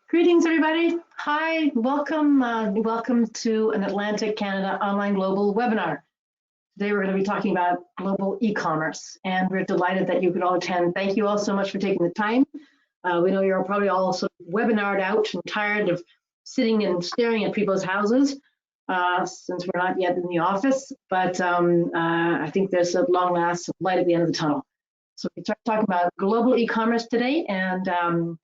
Greetings, everybody. Hi, welcome to an Atlantic Canada Online Global webinar. Today we're going to be talking about global e-commerce, and we're delighted that you could all attend. Thank you all so much for taking the time. We know you're probably all sort of webinared out and tired of sitting and staring at people's houses since we're not yet in the office, but I think there's a long last light at the end of the tunnel. So we start talking about global e-commerce today, and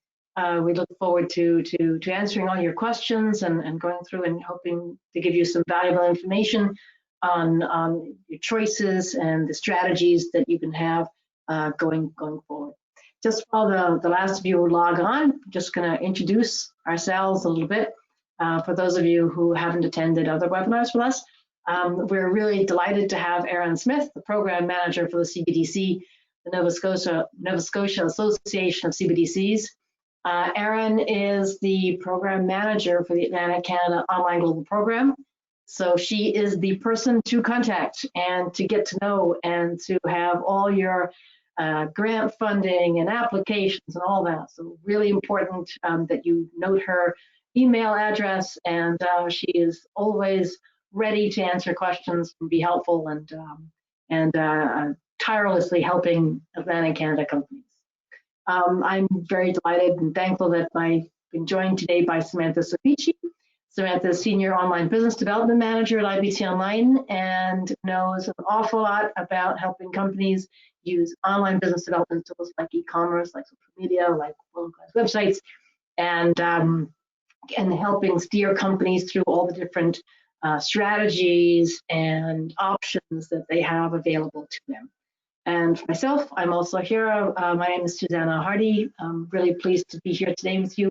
we look forward to answering all your questions and going through and hoping to give you some valuable information on your choices and the strategies that you can have going forward. Just while the last of you log on, I'm just going to introduce ourselves a little bit. For those of you who haven't attended other webinars with us, we're really delighted to have Erin Smith, the Program Manager for the CBDC, the Nova Scotia Association of CBDCs. Erin is the program manager for the Atlantic Canada Online Global Program. So she is the person to contact and to get to know and to have all your grant funding and applications and all that. So really important that you note her email address, and she is always ready to answer questions and be helpful and tirelessly helping Atlantic Canada companies. I'm very delighted and thankful that I've been joined today by Samantha Sofici. Samantha is Senior Online Business Development Manager at IBT Online and knows an awful lot about helping companies use online business development tools like e-commerce, like social media, like localized websites, and helping steer companies through all the different strategies and options that they have available to them. And for myself, I'm also here. My name is Susanna Hardy. I'm really pleased to be here today with you.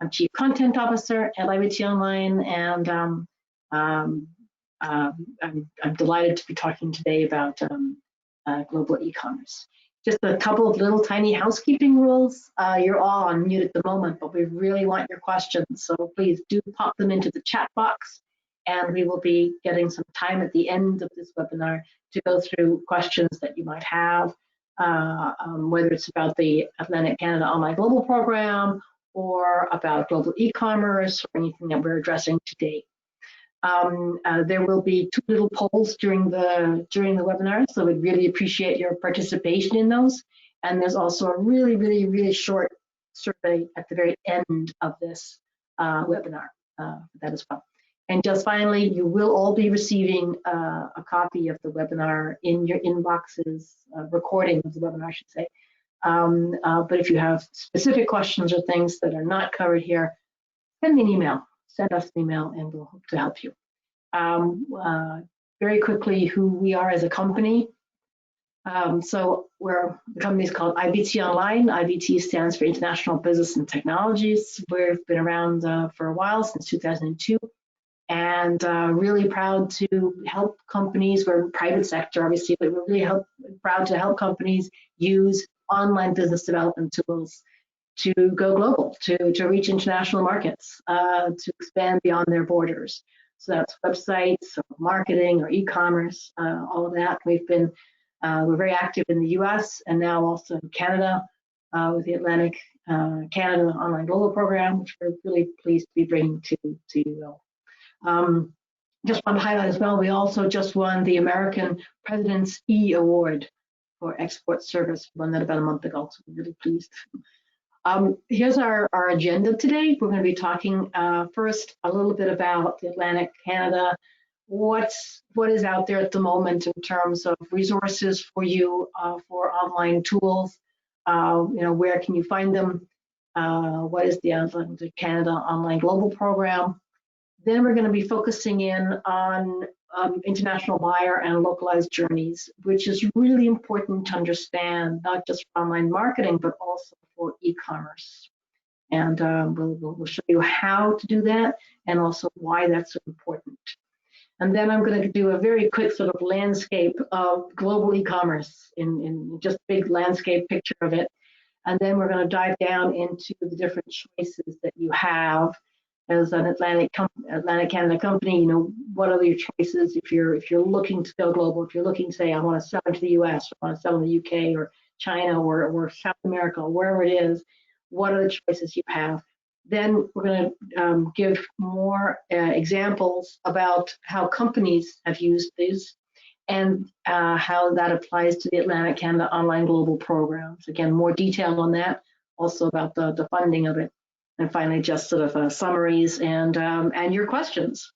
I'm Chief Content Officer at IBT Online, and I'm delighted to be talking today about global e-commerce. Just a couple of little tiny housekeeping rules. You're all on mute at the moment, but we really want your questions, so please do pop them into the chat box, and we will be getting some time at the end of this webinar to go through questions that you might have, whether it's about the Atlantic Canada Online Global Program or about global e-commerce or anything that we're addressing today. There will be two little polls during the webinar, so we'd really appreciate your participation in those. And there's also a really short survey at the very end of this webinar that as well. And just finally, you will all be receiving a copy of the webinar in your inboxes, recording of the webinar, I should say. But if you have specific questions or things that are not covered here, send me an email. Send us an email, and we'll hope to help you. Very quickly, who we are as a company. So the company is called IBT Online. IBT stands for International Business and Technologies. We've been around for a while, since 2002. And really proud to help companies. We're private sector, obviously, but we're really proud to help companies use online business development tools to go global, to reach international markets, to expand beyond their borders. So that's websites, or marketing, or e-commerce, all of that. We're very active in the US and now also in Canada with the Atlantic Canada Online Global Program, which we're really pleased to be bringing to you all. Just want to highlight as well, we also just won the American President's E Award for Export Service. We won that about a month ago, so we're really pleased. Here's our agenda today. We're going to be talking first a little bit about the Atlantic Canada, what is out there at the moment in terms of resources for you for online tools. Where can you find them? What is the Atlantic Canada Online Global Program? Then we're going to be focusing in on international buyer and localized journeys, which is really important to understand, not just for online marketing, but also for e-commerce. And we'll show you how to do that and also why that's so important. And then I'm going to do a very quick sort of landscape of global e-commerce in just a big landscape picture of it. And then we're going to dive down into the different choices that you have as an Atlantic Canada company. What are your choices if you're looking to go global? If you're looking to say, I want to sell into the US, or I want to sell in the UK or China or South America, or wherever it is, what are the choices you have? Then we're going to give more examples about how companies have used these and how that applies to the Atlantic Canada Online Global programs. Again, more detail on that, also about the funding of it. And finally, just sort of summaries and your questions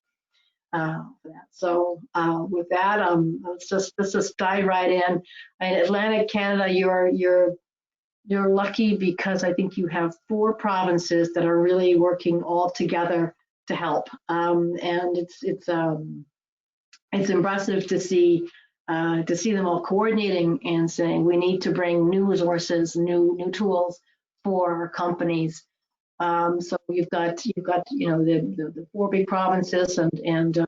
for that. So with that, let's just dive right in. In Atlantic Canada, you're lucky because I think you have 4 provinces that are really working all together to help, and it's impressive to see them all coordinating and saying we need to bring new resources, new tools for our companies. So you've got the 4 big provinces and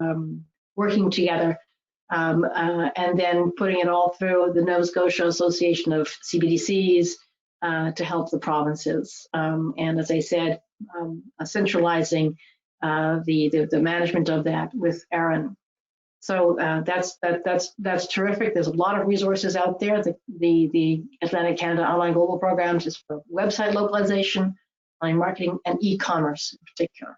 working together, and then putting it all through the Nova Scotia Association of CBDCs to help the provinces. And as I said, centralizing the management of that with Aaron. So that's terrific. There's a lot of resources out there. The Atlantic Canada Online Global Programs is for website localization, online marketing, and e-commerce in particular.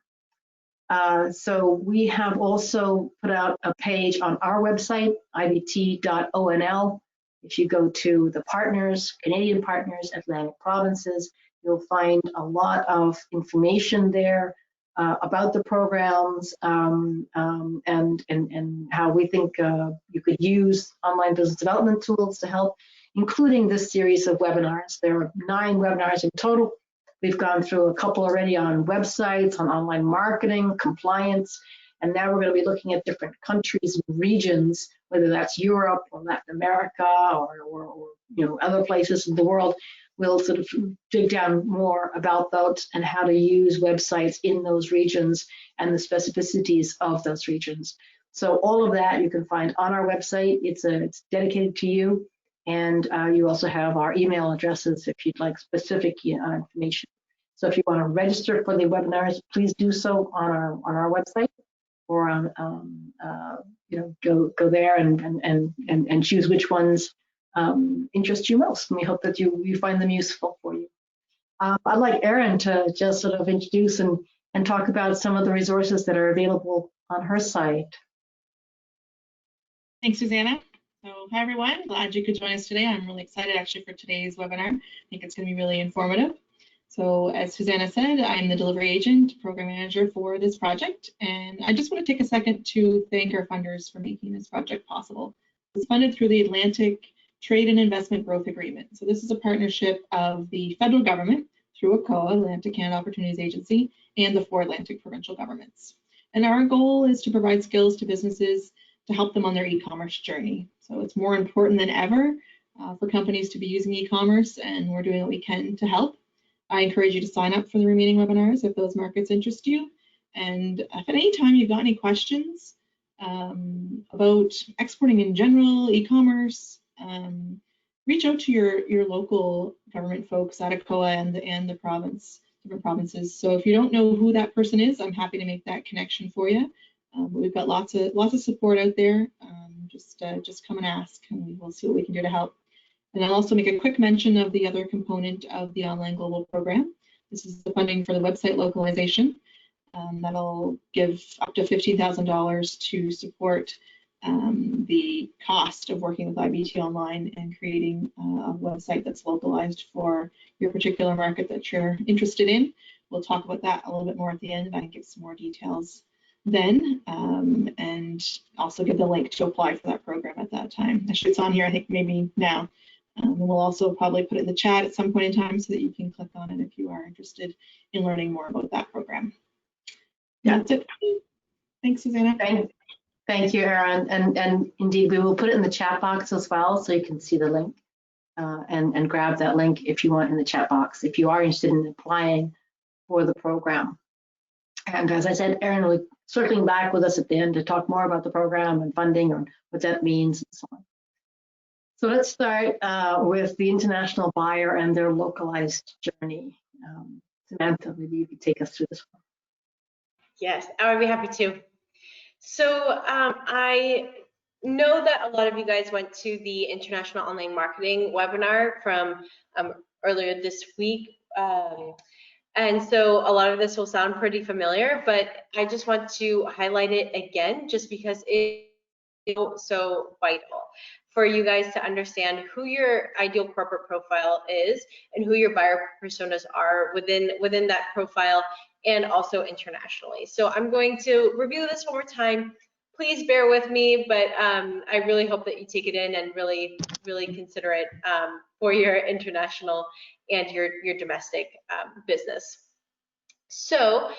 So we have also put out a page on our website, ibt.onl. If you go to the partners, Canadian partners, Atlantic provinces, you'll find a lot of information there about the programs and how we think you could use online business development tools to help, including this series of webinars. There are 9 webinars in total. We've gone through a couple already on websites, on online marketing, compliance, and now we're going to be looking at different countries and regions, whether that's Europe or Latin America or other places in the world. We'll sort of dig down more about those and how to use websites in those regions and the specificities of those regions. So all of that you can find on our website. It's dedicated to you, and you also have our email addresses if you'd like specific information. So if you want to register for the webinars, please do so on our website, or go there and choose which ones interest you most. And we hope that you find them useful for you. I'd like Erin to just sort of introduce and talk about some of the resources that are available on her site. Thanks, Susanna. So hi everyone, glad you could join us today. I'm really excited actually for today's webinar. I think it's going to be really informative. So as Susanna said, I'm the delivery agent, program manager for this project, and I just want to take a second to thank our funders for making this project possible. It's funded through the Atlantic Trade and Investment Growth Agreement. So this is a partnership of the federal government through ACOA, Atlantic Canada Opportunities Agency, and the 4 Atlantic provincial governments. And our goal is to provide skills to businesses to help them on their e-commerce journey. So it's more important than ever for companies to be using e-commerce, and we're doing what we can to help. I encourage you to sign up for the remaining webinars if those markets interest you. And if at any time you've got any questions about exporting in general, e-commerce, reach out to your local government folks at ACOA and the different provinces. So if you don't know who that person is, I'm happy to make that connection for you. We've got lots of support out there. Just come and ask, and we'll see what we can do to help. And I'll also make a quick mention of the other component of the Online Global Program. This is the funding for the website localization. That'll give up to $15,000 to support the cost of working with IBT Online and creating a website that's localized for your particular market that you're interested in. We'll talk about that a little bit more at the end, and I can give some more details then, and also give the link to apply for that program at that time. Actually, it's on here, I think maybe now. We'll also probably put it in the chat at some point in time so that you can click on it if you are interested in learning more about that program. Yeah, that's it. Thanks, Susanna. Thank you, Erin. And indeed, we will put it in the chat box as well, so you can see the link and grab that link if you want in the chat box, if you are interested in applying for the program. And as I said, Erin will be circling back with us at the end to talk more about the program and funding and what that means and so on. So let's start with the international buyer and their localized journey. Samantha, maybe you could take us through this one. Yes, I would be happy to. So I know that a lot of you guys went to the International Online Marketing webinar from earlier this week. And so a lot of this will sound pretty familiar, but I just want to highlight it again just because it is so vital for you guys to understand who your ideal corporate profile is and who your buyer personas are within that profile and also internationally. So I'm going to review this one more time. Please bear with me, but I really hope that you take it in and really consider it for your international and your domestic business. So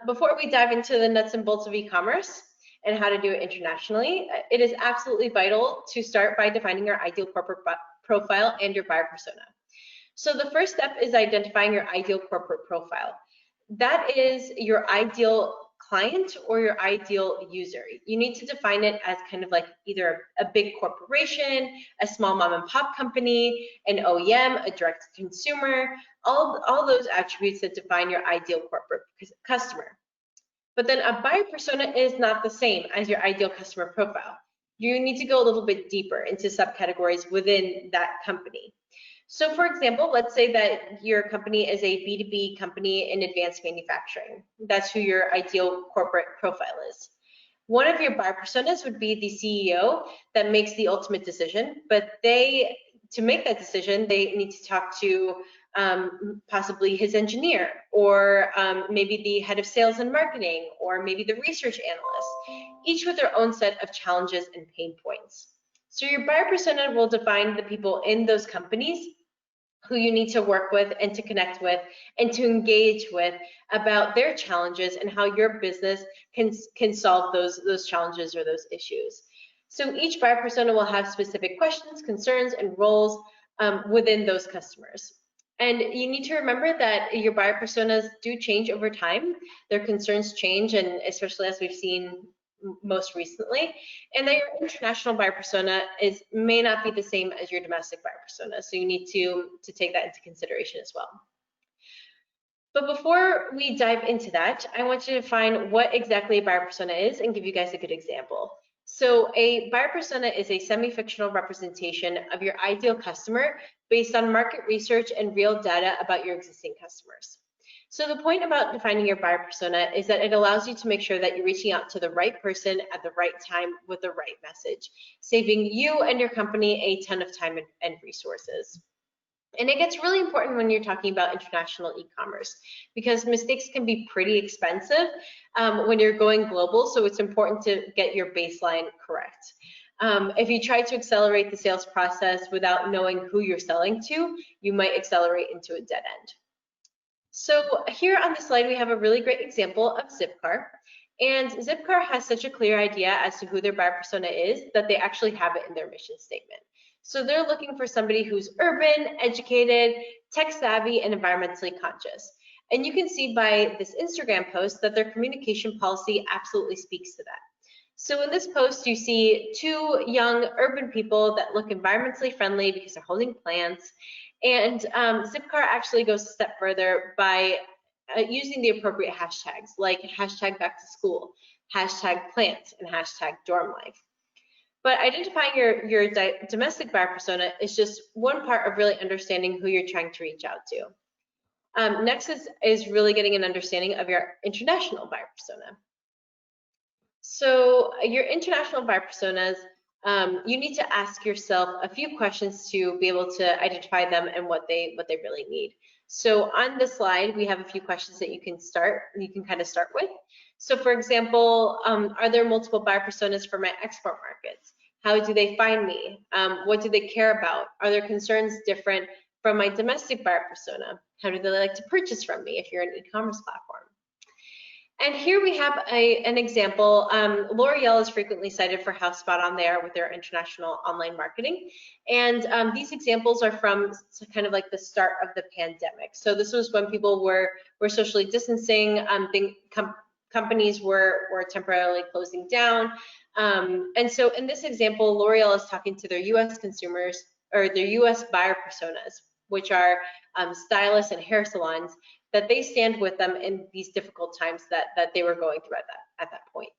before we dive into the nuts and bolts of e-commerce and how to do it internationally, it is absolutely vital to start by defining your ideal corporate profile and your buyer persona. So the first step is identifying your ideal corporate profile. That is your ideal client or your ideal user. You need to define it as kind of like either a big corporation, a small mom and pop company, an OEM, a direct to consumer, all those attributes that define your ideal corporate customer. But then a buyer persona is not the same as your ideal customer profile. You need to go a little bit deeper into subcategories within that company. So for example, let's say that your company is a B2B company in advanced manufacturing. That's who your ideal corporate profile is. One of your buyer personas would be the CEO that makes the ultimate decision, but to make that decision, they need to talk to possibly his engineer, or maybe the head of sales and marketing, or maybe the research analyst, each with their own set of challenges and pain points. So your buyer persona will define the people in those companies who you need to work with and to connect with and to engage with about their challenges and how your business can solve those challenges or those issues. So each buyer persona will have specific questions, concerns, and roles within those customers. And you need to remember that your buyer personas do change over time. Their concerns change, and especially as we've seen most recently, and that your international buyer persona may not be the same as your domestic buyer persona. So you need to take that into consideration as well. But before we dive into that, I want you to define what exactly a buyer persona is and give you guys a good example. So a buyer persona is a semi-fictional representation of your ideal customer based on market research and real data about your existing customers. So the point about defining your buyer persona is that it allows you to make sure that you're reaching out to the right person at the right time with the right message, saving you and your company a ton of time and resources. And it gets really important when you're talking about international e-commerce because mistakes can be pretty expensive when you're going global, so it's important to get your baseline correct. If you try to accelerate the sales process without knowing who you're selling to, you might accelerate into a dead end. So here on the slide, we have a really great example of Zipcar. And Zipcar has such a clear idea as to who their buyer persona is that they actually have it in their mission statement. So they're looking for somebody who's urban, educated, tech savvy, and environmentally conscious. And you can see by this Instagram post that their communication policy absolutely speaks to that. So in this post, you see two young urban people that look environmentally friendly because they're holding plants. And Zipcar actually goes a step further by using the appropriate hashtags like hashtag back to school, hashtag plants, and hashtag dorm life. But identifying your domestic buyer persona is just one part of really understanding who you're trying to reach out to. Next is really getting an understanding of your international buyer persona. So your international buyer personas, you need to ask yourself a few questions to be able to identify them and what they really need. So on this slide, we have a few questions that you can kind of start with. So for example, are there multiple buyer personas for my export markets? How do they find me? What do they care about? Are their concerns different from my domestic buyer persona? How do they like to purchase from me if you're an e-commerce platform? And here we have an example. L'Oreal is frequently cited for how spot on they are with their international online marketing. And these examples are from kind of like the start of the pandemic. So this was when people were socially distancing, companies were temporarily closing down. And so in this example, L'Oreal is talking to their US consumers or their US buyer personas, which are stylists and hair salons, that they stand with them in these difficult times that they were going through at that point.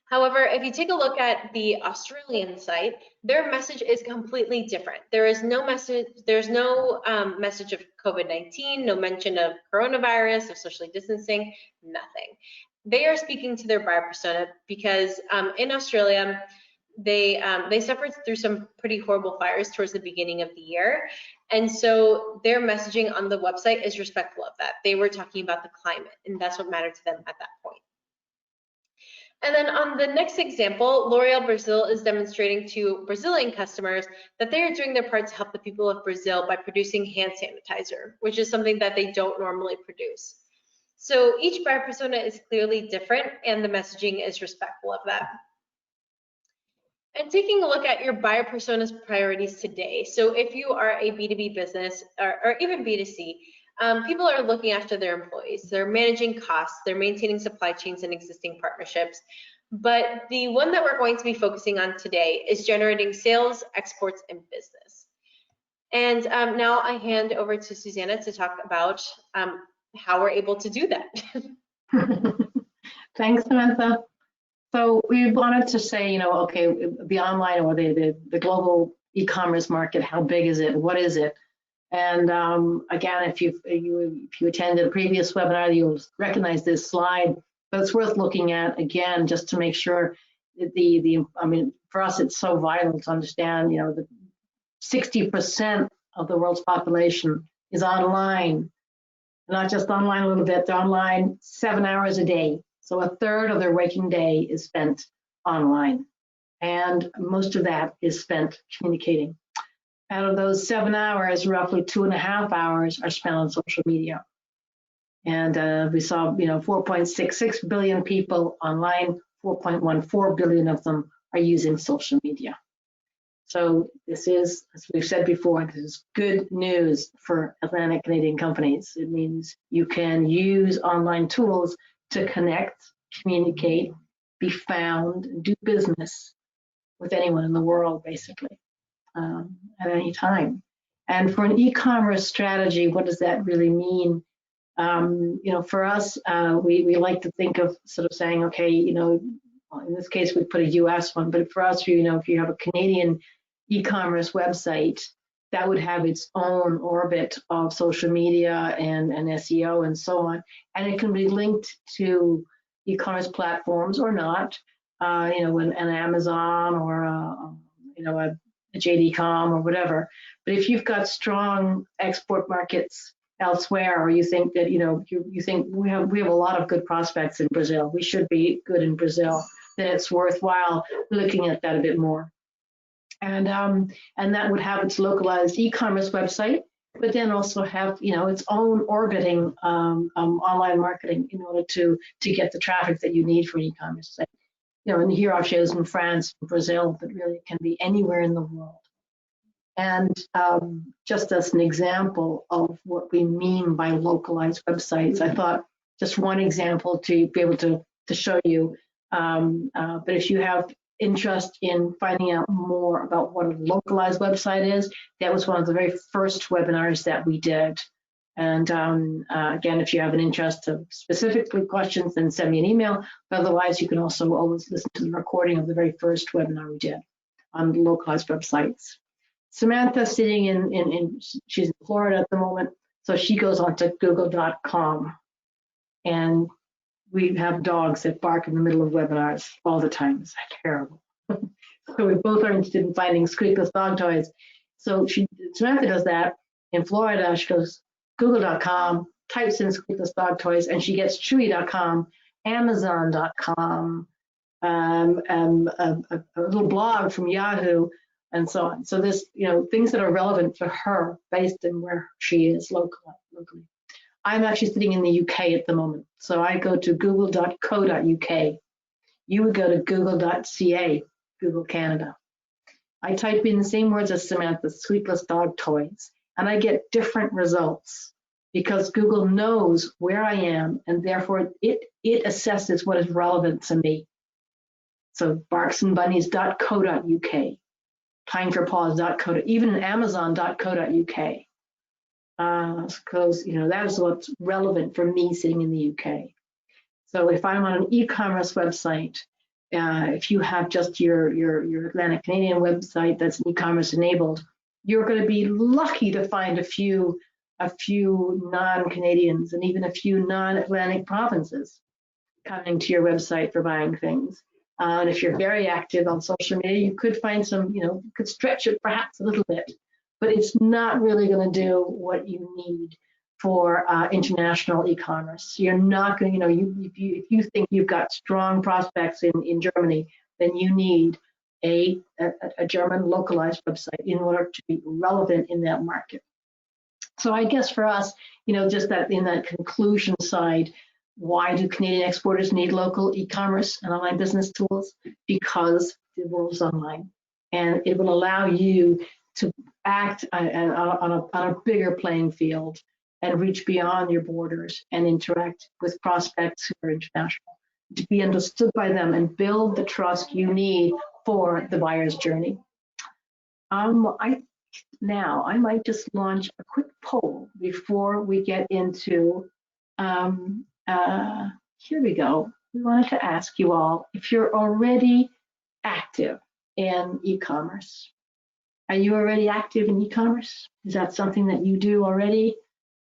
However, if you take a look at the Australian site, their message is completely different. There is no message, there's no message of COVID-19, no mention of coronavirus, of socially distancing, nothing. They are speaking to their buyer persona because in Australia, they suffered through some pretty horrible fires towards the beginning of the year. And so their messaging on the website is respectful of that. They were talking about the climate, and that's what mattered to them at that point. And then on the next example, L'Oreal Brazil is demonstrating to Brazilian customers that they are doing their part to help the people of Brazil by producing hand sanitizer, which is something that they don't normally produce. So each buyer persona is clearly different, and the messaging is respectful of that. And taking a look at your buyer persona's priorities today. So if you are a B2B business or even B2C, people are looking after their employees. They're managing costs. They're maintaining supply chains and existing partnerships. But the one that we're going to be focusing on today is generating sales, exports, and business. And now I hand over to Susanna to talk about how we're able to do that. Thanks, Samantha. So we wanted to say, you know, okay, the online or the global e-commerce market, how big is it? What is it? And again, if you attended a previous webinar, you'll recognize this slide, but it's worth looking at again just to make sure that I mean, for us, it's so vital to understand, you know, that 60% of the world's population is online, not just online a little bit, they're online 7 hours a day. So a third of their waking day is spent online, and most of that is spent communicating. Out of those 7 hours, roughly 2.5 hours are spent on social media. And we saw, you know, 4.66 billion people online, 4.14 billion of them are using social media. So this is, as we've said before, this is good news for Atlantic Canadian companies. It means you can use online tools to connect, communicate, be found, do business with anyone in the world, basically, at any time. And for an e-commerce strategy, what does that really mean? You know, for us, we like to think of sort of saying, okay, you know, in this case, we put a US one, but for us, you know, if you have a Canadian e-commerce website, that would have its own orbit of social media and SEO and so on. And it can be linked to e-commerce platforms or not, you know, an Amazon or, you know, a JD.com or whatever. But if you've got strong export markets elsewhere, or you think that, you know, you think we have a lot of good prospects in Brazil, we should be good in Brazil, then it's worthwhile looking at that a bit more. And that would have its localized e-commerce website, but then also have, you know, its own orbiting online marketing in order to get the traffic that you need for an e-commerce site. You know, and here I've chosen France, Brazil, but really it can be anywhere in the world. And just as an example of what we mean by localized websites, I thought just one example to be able to show you. But if you have interest in finding out more about what a localized website is, that was one of the very first webinars that we did. And again, if you have an interest of specifically questions, then send me an email. But otherwise, you can also always listen to the recording of the very first webinar we did on localized websites. Samantha sitting she's in Florida at the moment, so she goes on to google.com. And we have dogs that bark in the middle of webinars all the time. It's terrible. So we both are interested in finding squeakless dog toys. So Samantha does that. In Florida, she goes google.com, types in squeakless dog toys, and she gets chewy.com, amazon.com, a little blog from Yahoo, and so on. So this, you know, things that are relevant for her based on where she is locally. I'm actually sitting in the UK at the moment, so I go to google.co.uk. You would go to google.ca, Google Canada. I type in the same words as Samantha, squeakless dog toys, and I get different results because Google knows where I am, and therefore it assesses what is relevant to me. So barksandbunnies.co.uk, timeforpause.co, even amazon.co.uk. Because, you know, that is what's relevant for me sitting in the UK. So if I'm on an e-commerce website, if you have just your Atlantic Canadian website that's e-commerce enabled, you're going to be lucky to find a few non-Canadians and even a few non-Atlantic provinces coming to your website for buying things. And if you're very active on social media, you could find some, you could stretch it perhaps a little bit, but it's not really going to do what you need for international e-commerce. You're not going, if you think you've got strong prospects in Germany, then you need a German localized website in order to be relevant in that market. So I guess for us, just that in that conclusion side, why do Canadian exporters need local e-commerce and online business tools? Because the world's online, and it will allow you to act on a bigger playing field and reach beyond your borders and interact with prospects who are international, to be understood by them and build the trust you need for the buyer's journey. Now, I might just launch a quick poll before we get into, here we go. We wanted to ask you all if you're already active in e-commerce. Are you already active in e-commerce? Is that something that you do already?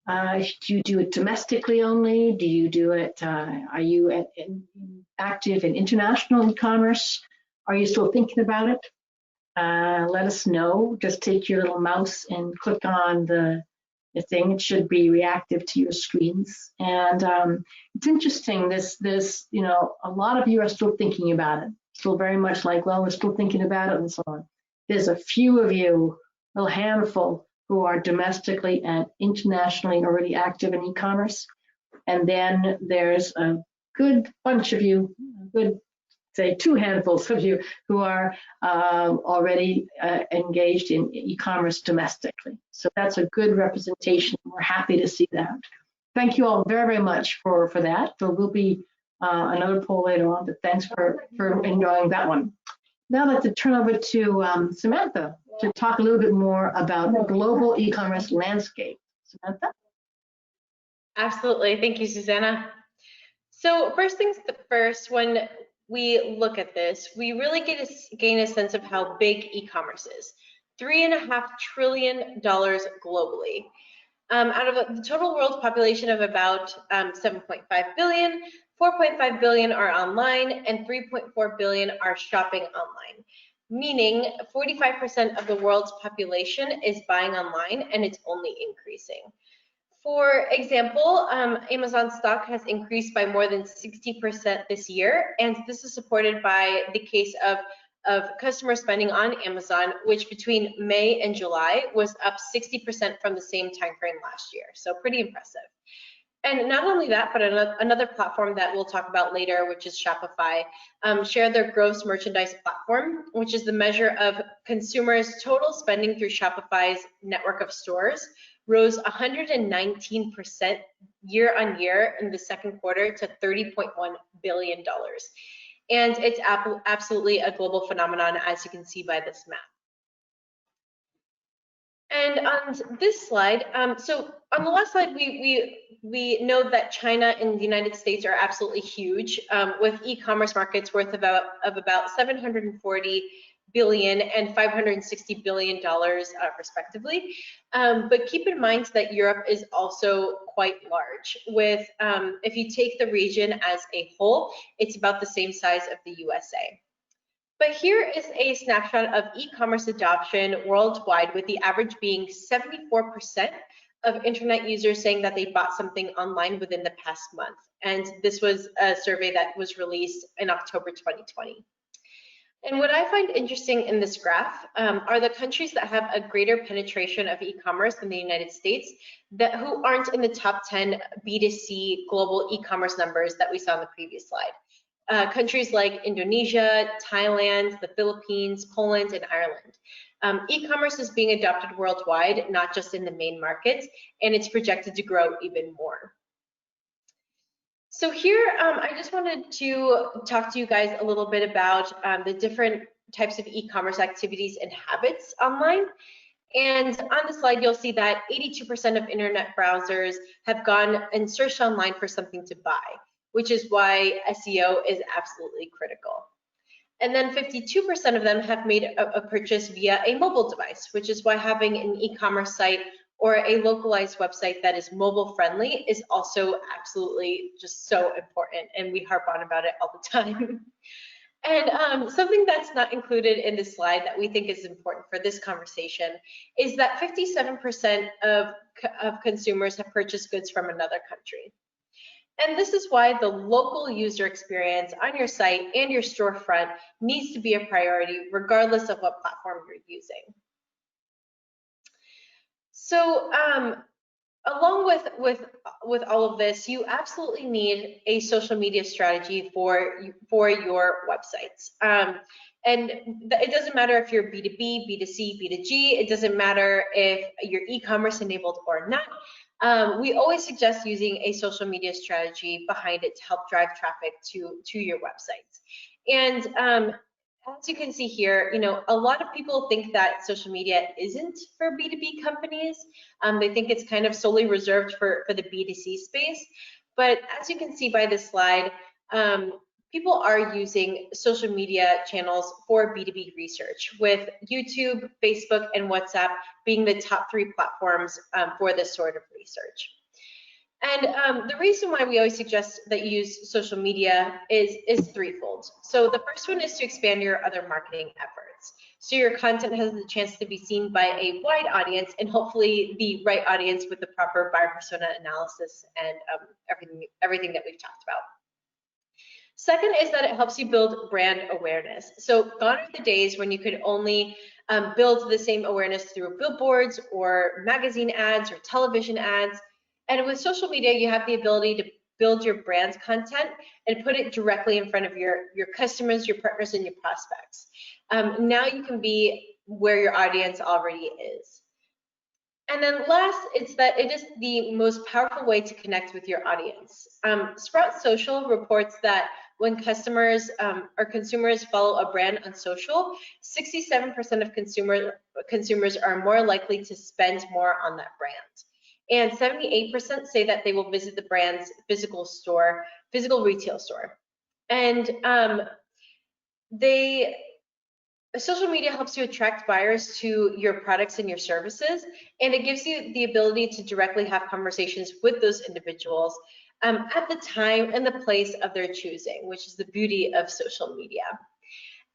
Do you do it domestically only? Do you do it, are you active in international e-commerce? Are you still thinking about it? Let us know. Just take your little mouse and click on the thing. It should be reactive to your screens. And it's interesting, this, a lot of you are still thinking about it. Still very much like, well, we're still thinking about it and so on. There's a few of you, a little handful, who are domestically and internationally already active in e-commerce. And then there's a good bunch of you, say 2 handfuls of you, who are already engaged in e-commerce domestically. So that's a good representation. We're happy to see that. Thank you all very, very much for that. There will be another poll later on, but thanks for enjoying that one. Now I'd like to turn over to Samantha to talk a little bit more about the global e-commerce landscape. Samantha? Absolutely. Thank you, Susanna. So first things first, when we look at this, we really gain a sense of how big e-commerce is. $3.5 trillion globally. Out of the total world population of about 7.5 billion, 4.5 billion are online and 3.4 billion are shopping online, meaning 45% of the world's population is buying online, and it's only increasing. For example, Amazon stock has increased by more than 60% this year, and this is supported by the case of customer spending on Amazon, which between May and July was up 60% from the same time frame last year. So pretty impressive. And not only that, but another platform that we'll talk about later, which is Shopify, shared their gross merchandise platform, which is the measure of consumers' total spending through Shopify's network of stores, rose 119% year on year in the second quarter to $30.1 billion. And it's absolutely a global phenomenon, as you can see by this map. And on this slide, so on the last slide, we know that China and the United States are absolutely huge, with e-commerce markets worth about 740 billion and $560 billion respectively. But keep in mind that Europe is also quite large. With if you take the region as a whole, it's about the same size of the USA. But here is a snapshot of e-commerce adoption worldwide, with the average being 74% of internet users saying that they bought something online within the past month. And this was a survey that was released in October 2020. And what I find interesting in this graph are the countries that have a greater penetration of e-commerce than the United States, who aren't in the top 10 B2C global e-commerce numbers that we saw in the previous slide. Countries like Indonesia, Thailand, the Philippines, Poland, and Ireland. E-commerce is being adopted worldwide, not just in the main markets, and it's projected to grow even more. So here, I just wanted to talk to you guys a little bit about the different types of e-commerce activities and habits online. And on the slide, you'll see that 82% of internet browsers have gone and searched online for something to buy, which is why SEO is absolutely critical. And then 52% of them have made a purchase via a mobile device, which is why having an e-commerce site or a localized website that is mobile friendly is also absolutely just so important, and we harp on about it all the time. And something that's not included in this slide that we think is important for this conversation is that 57% of consumers have purchased goods from another country. And this is why the local user experience on your site and your storefront needs to be a priority regardless of what platform you're using. So along with all of this, you absolutely need a social media strategy for your websites. And it doesn't matter if you're B2B, B2C, B2G, it doesn't matter if you're e-commerce enabled or not. We always suggest using a social media strategy behind it to help drive traffic to your websites. And as you can see here, a lot of people think that social media isn't for B2B companies. They think it's kind of solely reserved for the B2C space. But as you can see by this slide, people are using social media channels for B2B research, with YouTube, Facebook, and WhatsApp being the top 3 platforms for this sort of research. And the reason why we always suggest that you use social media is threefold. So the first one is to expand your other marketing efforts. So your content has the chance to be seen by a wide audience, and hopefully the right audience with the proper buyer persona analysis and everything that we've talked about. Second is that it helps you build brand awareness. So gone are the days when you could only build the same awareness through billboards or magazine ads or television ads. And with social media, you have the ability to build your brand's content and put it directly in front of your customers, your partners, and your prospects. Now you can be where your audience already is. And then last, it's that it is the most powerful way to connect with your audience. Sprout Social reports that when customers or consumers follow a brand on social, 67% of consumers are more likely to spend more on that brand. And 78% say that they will visit the brand's physical retail store. And social media helps you attract buyers to your products and your services, and it gives you the ability to directly have conversations with those individuals at the time and the place of their choosing, which is the beauty of social media.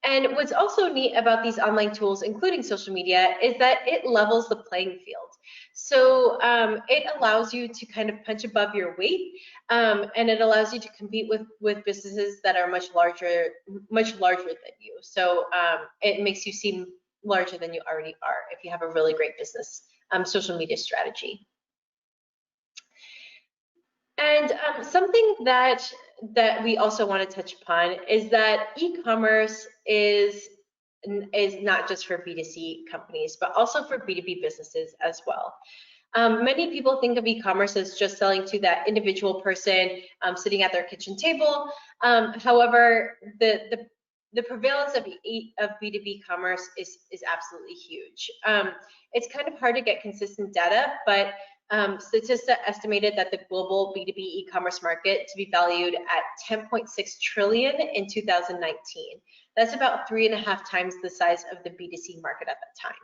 And what's also neat about these online tools, including social media, is that it levels the playing field. So it allows you to kind of punch above your weight, and it allows you to compete with businesses that are much larger than you. So it makes you seem larger than you already are if you have a really great business social media strategy. And something that we also want to touch upon is that e-commerce is not just for B2C companies, but also for B2B businesses as well. Many people think of e-commerce as just selling to that individual person sitting at their kitchen table. However, the prevalence of B2B commerce is absolutely huge. It's kind of hard to get consistent data, but Statista estimated that the global B2B e-commerce market to be valued at 10.6 trillion in 2019. That's about 3.5 times the size of the B2C market at that time.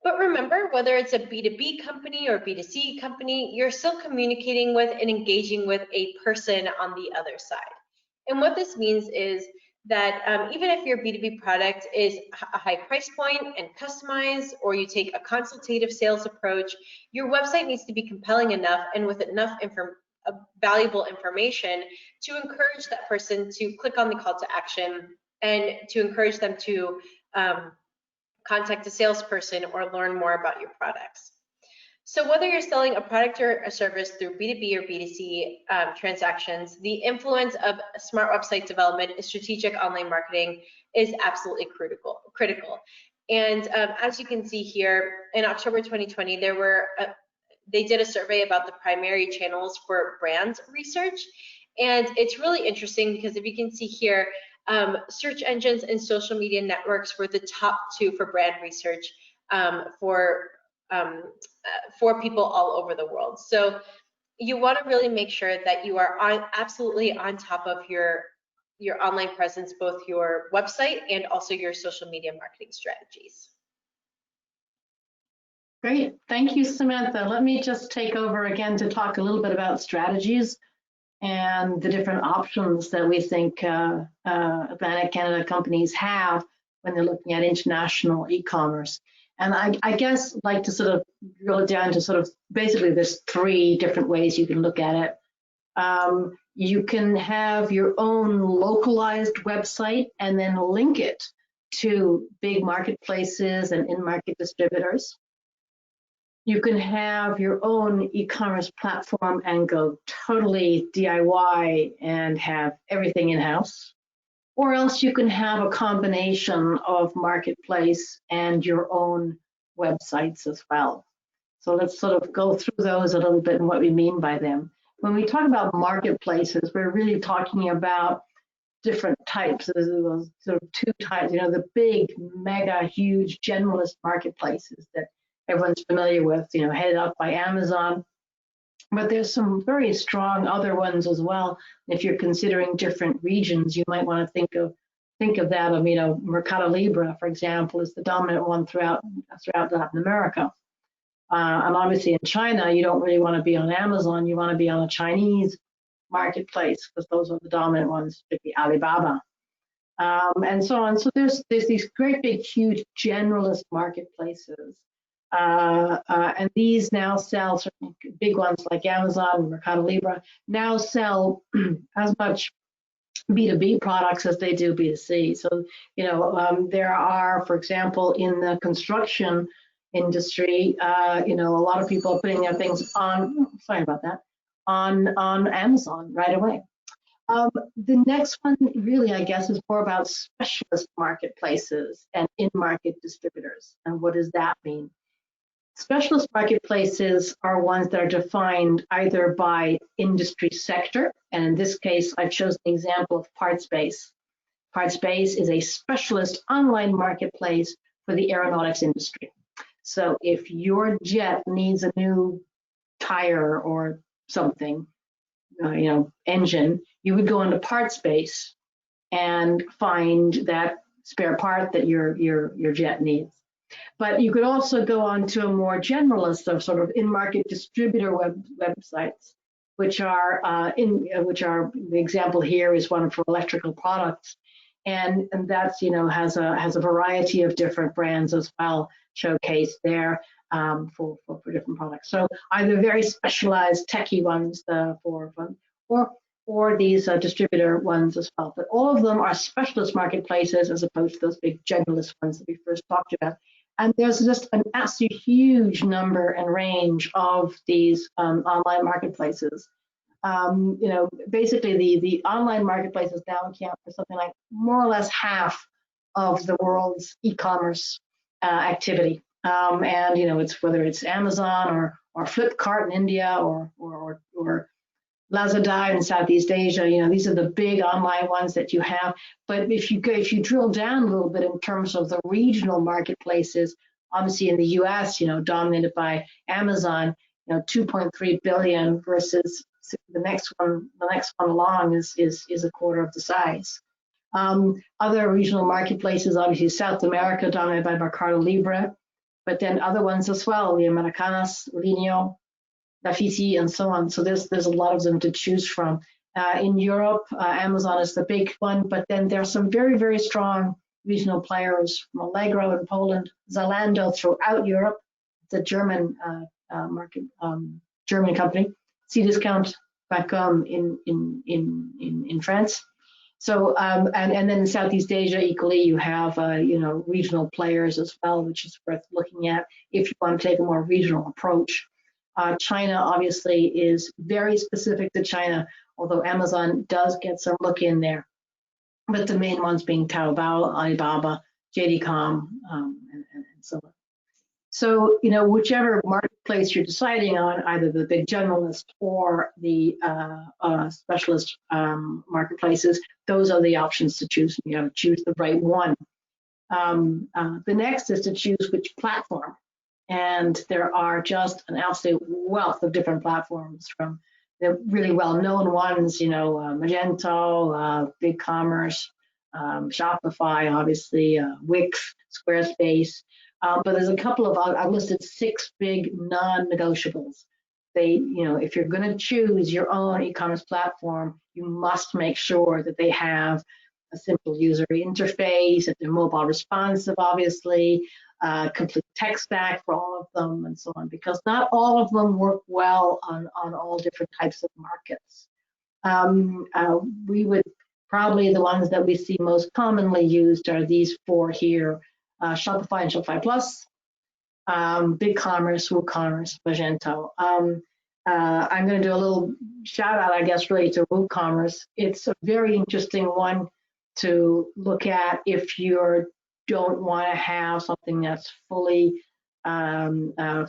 But remember, whether it's a B2B company or B2C company, you're still communicating with and engaging with a person on the other side. And what this means is that even if your B2B product is a high price point and customized, or you take a consultative sales approach, your website needs to be compelling enough and with enough valuable information to encourage that person to click on the call to action and to encourage them to contact a salesperson or learn more about your products. So whether you're selling a product or a service through B2B or B2C transactions, the influence of smart website development and strategic online marketing is absolutely critical. And as you can see here, in October 2020, they did a survey about the primary channels for brand research. And it's really interesting because if you can see here, search engines and social media networks were the top 2 for brand research for people all over the world. So you want to really make sure that you are absolutely on top of your your online presence, both your website and also your social media marketing strategies. Great, thank you, Samantha. Let me just take over again to talk a little bit about strategies and the different options that we think Atlantic Canada companies have when they're looking at international e-commerce. And I guess I'd like to sort of drill it down to sort of basically there's 3 different ways you can look at it. You can have your own localized website and then link it to big marketplaces and in-market distributors. You can have your own e-commerce platform and go totally DIY and have everything in-house. Or else you can have a combination of marketplace and your own websites as well. So let's sort of go through those a little bit and what we mean by them. When we talk about marketplaces, we're really talking about different types. There's sort of 2 types, the big, mega, huge generalist marketplaces that everyone's familiar with, headed up by Amazon. But there's some very strong other ones as well. If you're considering different regions, you might want to think of that of, Mercado Libre, for example, is the dominant one throughout Latin America. And obviously in China, you don't really want to be on Amazon. You want to be on a Chinese marketplace because those are the dominant ones, particularly Alibaba, and so on. So there's these great big huge generalist marketplaces, and these now sell certain big ones like Amazon and Mercado Libre now sell as much B2B products as they do B2C. So there are, for example, in the construction industry, a lot of people are putting their things on. Sorry about that. On Amazon right away. The next one really, I guess, is more about specialist marketplaces and in-market distributors. And what does that mean? Specialist marketplaces are ones that are defined either by industry sector, and in this case, I've chosen the example of PartSpace. PartSpace is a specialist online marketplace for the aeronautics industry. So if your jet needs a new tire or something, engine, you would go into PartSpace and find that spare part that your jet needs. But you could also go on to a more generalist of sort of in-market distributor websites, which are the example here is one for electrical products, and that's has a variety of different brands as well showcased there for different products. So either very specialized techie ones or these distributor ones as well. But all of them are specialist marketplaces as opposed to those big generalist ones that we first talked about. And there's just an absolutely huge number and range of these online marketplaces. Basically the online marketplaces now account for something like more or less half of the world's e-commerce activity. And it's whether it's Amazon or Flipkart in India or Lazada in Southeast Asia, these are the big online ones that you have. But if you drill down a little bit in terms of the regional marketplaces, obviously in the U.S., dominated by Amazon, 2.3 billion versus the next one along is a quarter of the size. Other regional marketplaces, obviously South America, dominated by Mercado Libre, but then other ones as well, the Americanas, Linio, Dafiti, and so on. So there's a lot of them to choose from. In Europe, Amazon is the big one, but then there are some very, very strong regional players from Allegro in Poland, Zalando throughout Europe, the German German company, Cdiscount.com in France. So and then in Southeast Asia, equally, you have regional players as well, which is worth looking at if you want to take a more regional approach. China obviously is very specific to China, although Amazon does get some look in there. But the main ones being Taobao, Alibaba, JD.com, and so on. So, whichever marketplace you're deciding on, either the big generalist or the specialist marketplaces, those are the options to choose. You have to choose the right one. The next is to choose which platform. And there are just an absolute wealth of different platforms, from the really well-known ones, Magento, BigCommerce, Shopify, obviously, Wix, Squarespace. But there's a couple of, I've listed 6 big non-negotiables. If you're going to choose your own e-commerce platform, you must make sure that they have a simple user interface, that they're mobile responsive, obviously, complete tech stack for all of them, and so on, because not all of them work well on all different types of markets. We would probably, the ones that we see most commonly used are these 4 here, Shopify and Shopify Plus, BigCommerce, WooCommerce, Magento. I'm going to do a little shout out, I guess, really to WooCommerce. It's a very interesting one to look at if you don't want to have something that's fully with a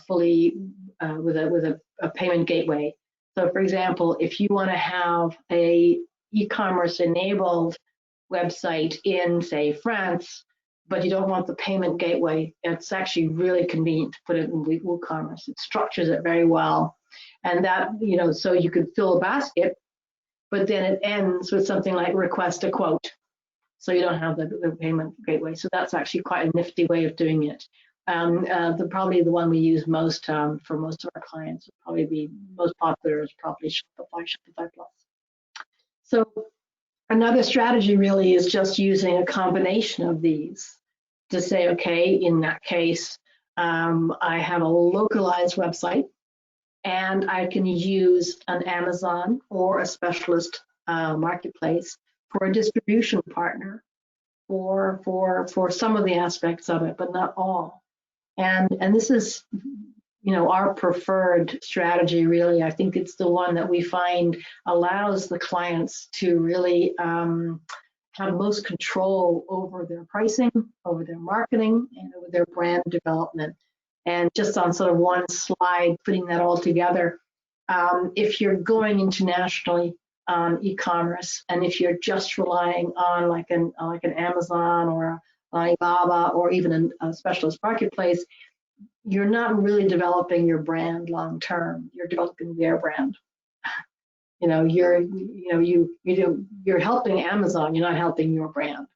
payment gateway. So, for example, if you want to have a e-commerce enabled website in, say, France, but you don't want the payment gateway, it's actually really convenient to put it in WooCommerce. It structures it very well. And that, so you could fill a basket, but then it ends with something like request a quote. So you don't have the payment gateway. So that's actually quite a nifty way of doing it. Probably the one we use most for most of our clients would probably be most popular is probably Shopify Plus. So another strategy really is just using a combination of these to say, okay, in that case, I have a localized website and I can use an Amazon or a specialist marketplace for a distribution partner for some of the aspects of it, but not all. And this is, our preferred strategy, really. I think it's the one that we find allows the clients to really have most control over their pricing, over their marketing, and over their brand development. And just on sort of one slide, putting that all together, if you're going internationally on e-commerce, and if you're just relying on like an Amazon or Alibaba or even a specialist marketplace, you're not really developing your brand long term. You're developing their brand. You're helping Amazon. You're not helping your brand.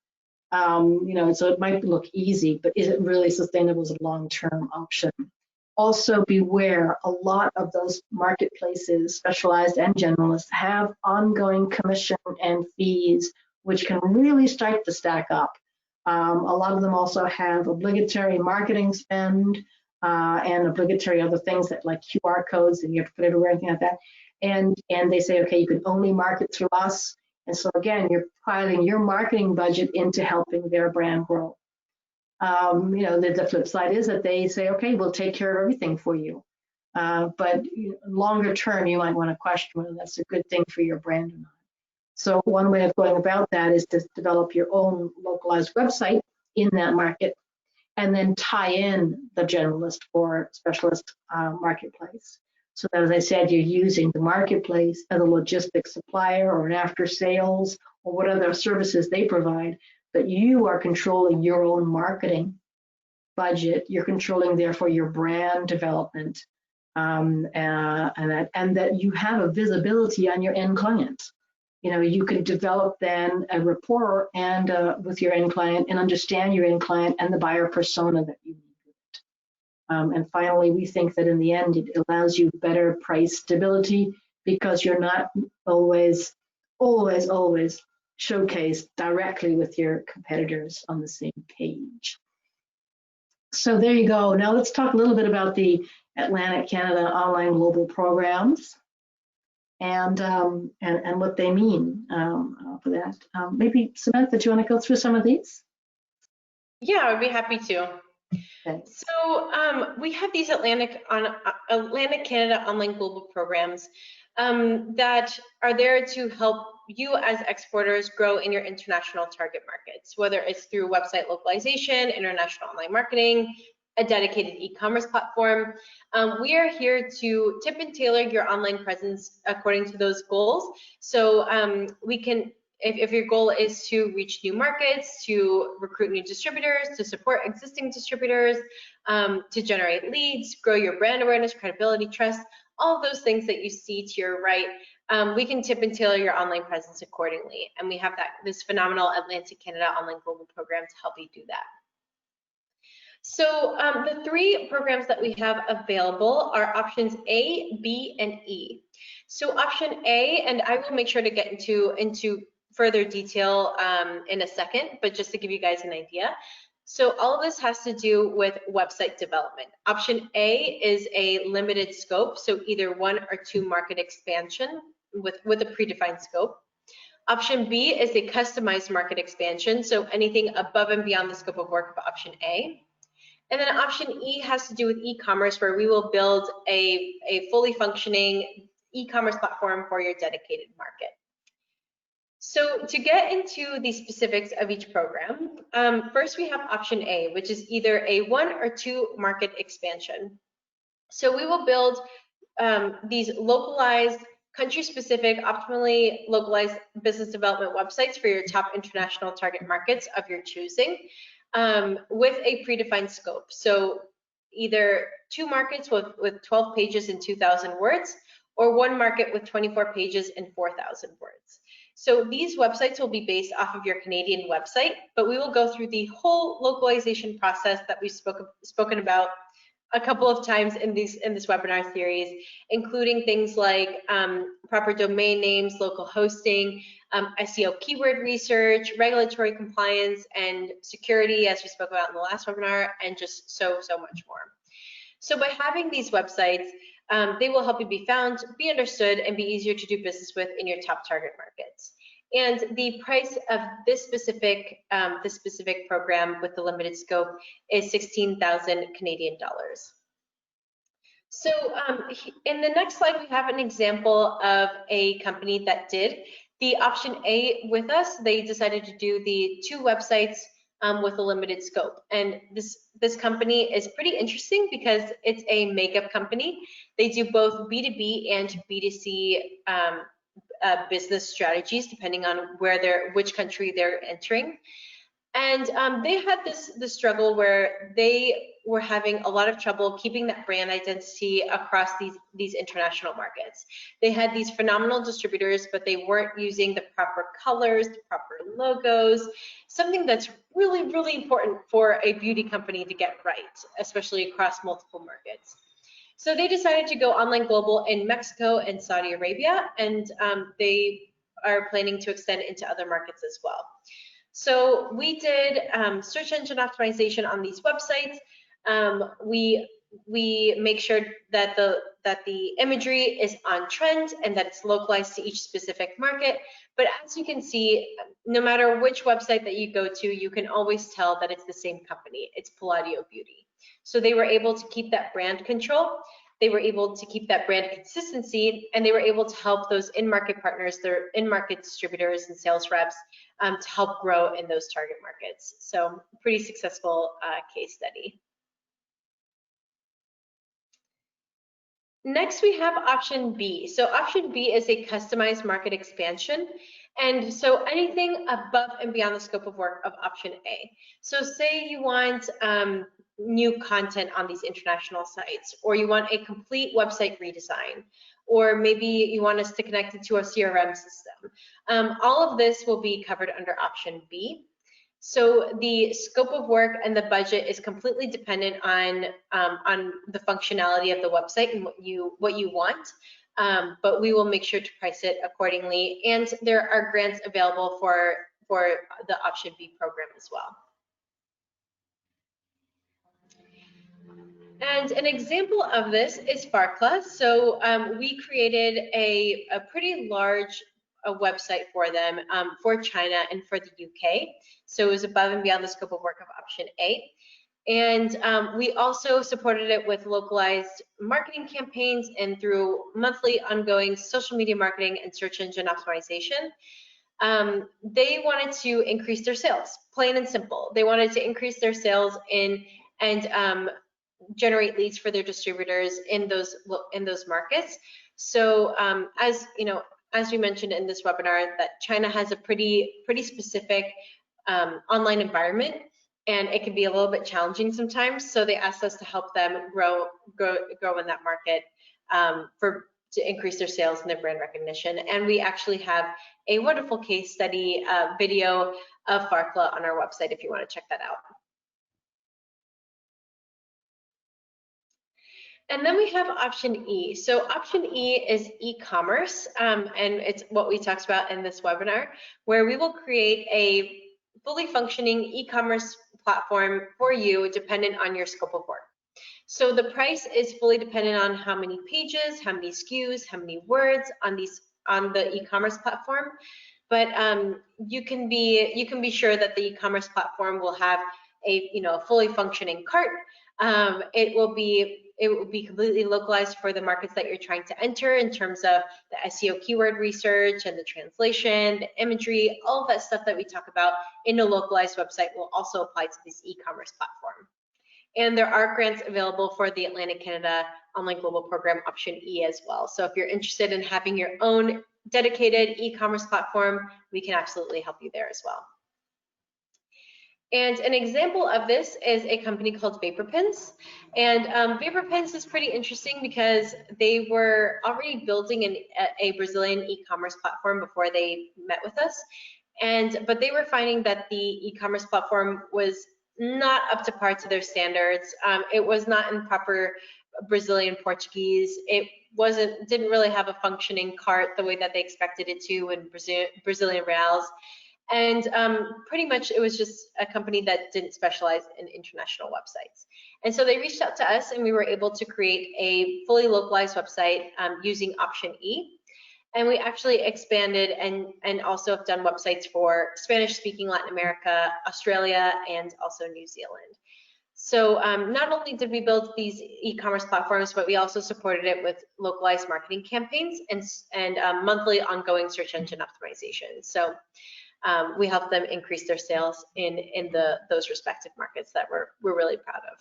So it might look easy, but is it really sustainable as a long-term option? Also beware, a lot of those marketplaces, specialized and generalist, have ongoing commission and fees, which can really start to stack up. A lot of them also have obligatory marketing spend and obligatory other things that like QR codes, and you have to put it or anything like that. And they say, okay, you can only market through us. And so again, you're piling your marketing budget into helping their brand grow. The flip side is that they say, okay, we'll take care of everything for you. But longer term, you might want to question whether that's a good thing for your brand or not. So one way of going about that is to develop your own localized website in that market, and then tie in the generalist or specialist marketplace. So that, as I said, you're using the marketplace as a logistics supplier or an after sales or what other services they provide, but you are controlling your own marketing budget. You're controlling, therefore, your brand development, and that you have a visibility on your end client. You can develop then a rapport and with your end client and understand your end client and the buyer persona that you need. And finally, we think that in the end, it allows you better price stability because you're not always showcased directly with your competitors on the same page. So there you go. Now let's talk a little bit about the Atlantic Canada Online Global Programs and what they mean for that. Maybe Samantha, do you want to go through some of these? Yeah, I would be happy to. Thanks. So we have these Atlantic Canada Online Global Programs that are there to help you as exporters grow in your international target markets, whether it's through website localization, international online marketing, a dedicated e-commerce platform. We are here to tip and tailor your online presence according to those goals. So we can, if your goal is to reach new markets, to recruit new distributors, to support existing distributors, to generate leads, grow your brand awareness, credibility, trust, all of those things that you see to your right, we can tip and tailor your online presence accordingly. And we have this phenomenal Atlantic Canada Online Global program to help you do that. So the 3 programs that we have available are options A, B, and E. So option A, and I will make sure to get into further detail in a second, but just to give you guys an idea. So all of this has to do with website development. Option A is a limited scope, so either 1 or 2 market expansion with a predefined scope. Option B is a customized market expansion, so anything above and beyond the scope of work of option A. And then option E has to do with e-commerce, where we will build a fully functioning e-commerce platform for your dedicated market. So to get into the specifics of each program, first we have option A, which is either a 1 or 2 market expansion. So we will build these localized, country-specific, optimally localized business development websites for your top international target markets of your choosing, with a predefined scope. So either 2 markets with 12 pages and 2,000 words, or 1 market with 24 pages and 4,000 words. So these websites will be based off of your Canadian website, but we will go through the whole localization process that we've spoken about a couple of times in this webinar series, including things like proper domain names, local hosting, SEO keyword research, regulatory compliance, and security, as we spoke about in the last webinar, and just so much more. So by having these websites, they will help you be found, be understood, and be easier to do business with in your top target markets. And the price of this specific program with the limited scope is 16,000 Canadian dollars. So in the next slide, we have an example of a company that did the option A with us. They decided to do the 2 websites with a limited scope. And this company is pretty interesting because it's a makeup company. They do both B2B and B2C business strategies, depending on which country they're entering. And they had this struggle where they were having a lot of trouble keeping that brand identity across these international markets. They had these phenomenal distributors, but they weren't using the proper colors, the proper logos, something that's really, really important for a beauty company to get right, especially across multiple markets. So they decided to go online global in Mexico and Saudi Arabia, and they are planning to extend into other markets as well. So we did search engine optimization on these websites. We make sure that the imagery is on trend and that it's localized to each specific market. But as you can see, no matter which website that you go to, you can always tell that it's the same company. It's Palladio Beauty. So they were able to keep that brand control. They were able to keep that brand consistency, and they were able to help those in-market partners, their in-market distributors and sales reps, to help grow in those target markets. So pretty successful case study. Next, we have option B. So option B is a customized market expansion. And so anything above and beyond the scope of work of option A. So say you want new content on these international sites, or you want a complete website redesign, or maybe you want us to connect it to a CRM system. All of this will be covered under option B. So the scope of work and the budget is completely dependent on the functionality of the website and what you want. But we will make sure to price it accordingly. And there are grants available for the option B program as well. And an example of this is FARECLA. So we created a pretty large website for them for China and for the UK. So it was above and beyond the scope of work of option A. And we also supported it with localized marketing campaigns and through monthly ongoing social media marketing and search engine optimization. They wanted to increase their sales, plain and simple. They wanted to increase their sales and generate leads for their distributors in those markets. So as you know, as we mentioned in this webinar, that China has a pretty specific online environment, and it can be a little bit challenging sometimes. So they asked us to help them grow in that market to increase their sales and their brand recognition. And we actually have a wonderful case study video of FARECLA on our website if you want to check that out. And then we have option E. So option E is e-commerce, and it's what we talked about in this webinar, where we will create a fully functioning e-commerce platform for you dependent on your scope of work. So the price is fully dependent on how many pages, how many SKUs, how many words on the e-commerce platform. But you can be sure that the e-commerce platform will have a fully functioning cart. It will be completely localized for the markets that you're trying to enter in terms of the SEO keyword research and the translation, the imagery, all of that stuff that we talk about in a localized website will also apply to this e-commerce platform. And there are grants available for the Atlantic Canada Online Global Program option E as well. So if you're interested in having your own dedicated e-commerce platform, we can absolutely help you there as well. And an example of this is a company called VaporPins. And VaporPins is pretty interesting because they were already building a Brazilian e-commerce platform before they met with us. But they were finding that the e-commerce platform was not up to par to their standards. It was not in proper Brazilian Portuguese. It didn't really have a functioning cart the way that they expected it to in Brazilian reals. And pretty much it was just a company that didn't specialize in international websites. And so they reached out to us and we were able to create a fully localized website using option E. And we actually expanded and also have done websites for Spanish-speaking Latin America, Australia, and also New Zealand. So not only did we build these e-commerce platforms, but we also supported it with localized marketing campaigns and monthly ongoing search engine optimization. So we help them increase their sales in those respective markets that we're really proud of.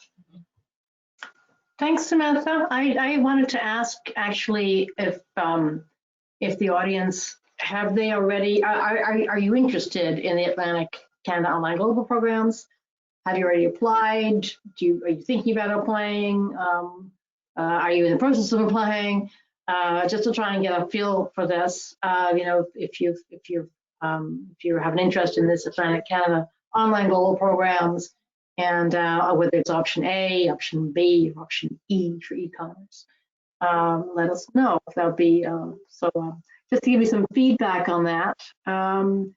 Thanks, Samantha. I wanted to ask actually if the audience, have they already, are you interested in the Atlantic Canada Online Global Programs? Have you already applied? Are you thinking about applying? Are you in the process of applying? Just to try and get a feel for this, if you have an interest in this Atlantic Canada Online Global Programs, and whether it's option A, option B, or option E for e-commerce. Let us know if that would be, just to give you some feedback on that. Some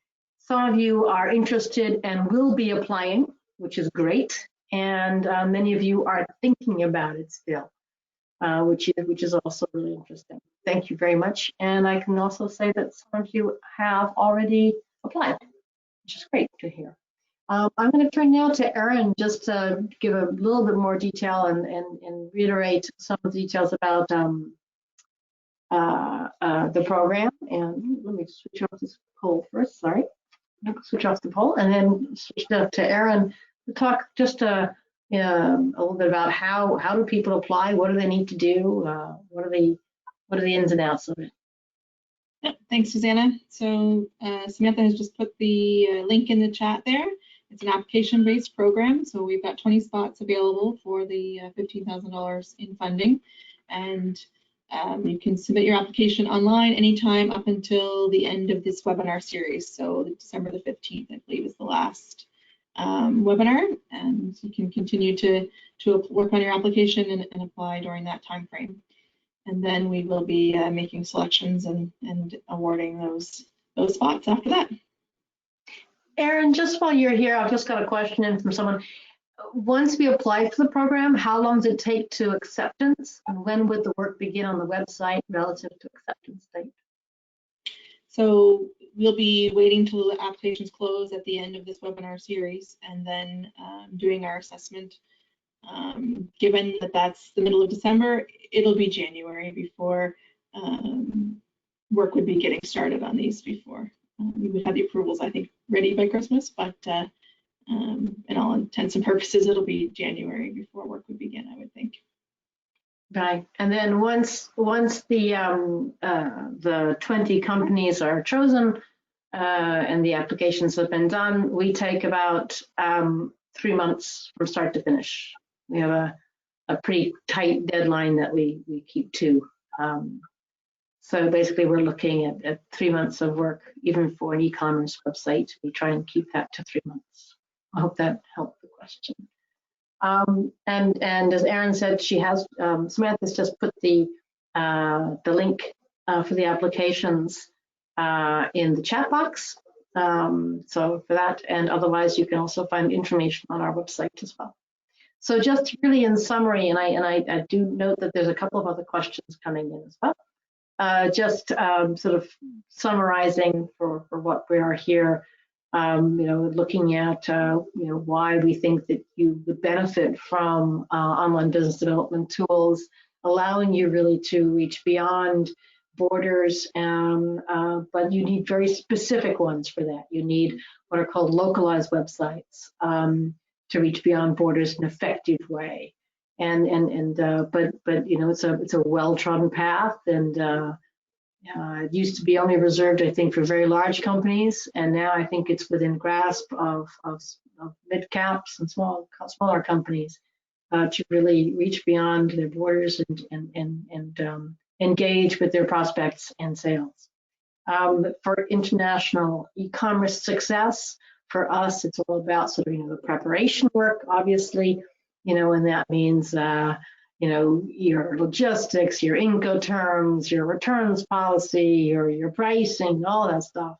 of you are interested and will be applying, which is great, and many of you are thinking about it still, which is also really interesting. Thank you very much, and I can also say that some of you have already applied, which is great to hear. I'm going to turn now to Erin just to give a little bit more detail and reiterate some of the details about the program. And let me switch off this poll first, sorry. Switch off the poll and then switch to Erin to talk just a little bit about how do people apply, what do they need to do, what are the ins and outs of it. Yep, thanks, Susanna. So Samantha has just put the link in the chat there. It's an application-based program, so we've got 20 spots available for the $15,000 in funding, and you can submit your application online anytime up until the end of this webinar series. So December the 15th, I believe, is the last webinar, and you can continue to work on your application and apply during that time frame. And then we will be making selections and awarding those spots after that. Erin, just while you're here, I've just got a question in from someone. Once we apply for the program, how long does it take to acceptance? And when would the work begin on the website relative to acceptance date? So we'll be waiting till the applications close at the end of this webinar series and then doing our assessment. Given that that's the middle of December, it'll be January before work would be getting started on these before. We would have the approvals, I think, ready by Christmas, but in all intents and purposes, it'll be January before work would begin, I would think. Right, and then once the 20 companies are chosen and the applications have been done, we take about 3 months from start to finish. We have a pretty tight deadline that we keep to So basically, we're looking at 3 months of work, even for an e-commerce website. We try and keep that to 3 months. I hope that helped the question. And as Erin said, she has Samantha's just put the link for the applications in the chat box. So for that, and otherwise, you can also find information on our website as well. So just really in summary, and I do note that there's a couple of other questions coming in as well. Just sort of summarizing for what we are here, looking at why we think that you would benefit from online business development tools, allowing you really to reach beyond borders, but you need very specific ones for that. You need what are called localized websites to reach beyond borders in an effective way. But it's a well-trodden path, and it used to be only reserved, I think, for very large companies, and now I think it's within grasp of mid caps and smaller companies to really reach beyond their borders and engage with their prospects and sales. For international e-commerce success, for us, it's all about sort of the preparation work, obviously. And that means, your logistics, your Incoterms, your returns policy, or your pricing, all that stuff.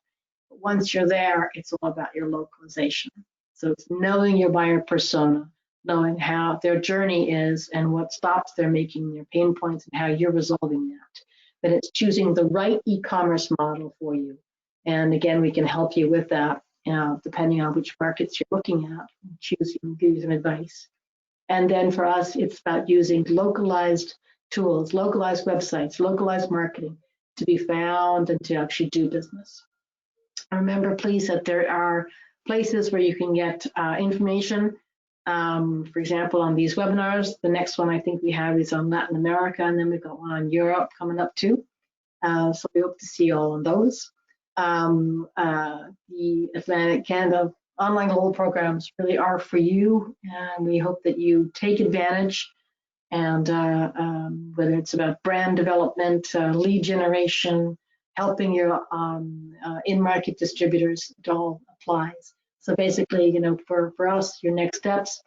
But once you're there, it's all about your localization. So it's knowing your buyer persona, knowing how their journey is and what stops they're making their pain points and how you're resolving that. Then it's choosing the right e-commerce model for you. And again, we can help you with that, depending on which markets you're looking at, give you some advice. And then for us, it's about using localized tools, localized websites, localized marketing to be found and to actually do business. Remember, please, that there are places where you can get information. For example, on these webinars, the next one I think we have is on Latin America, and then we've got one on Europe coming up too. So we hope to see you all on those. The Atlantic Canada online global programs really are for you, and we hope that you take advantage. And whether it's about brand development, lead generation, helping your in-market distributors, it all applies. So basically, for us, your next steps,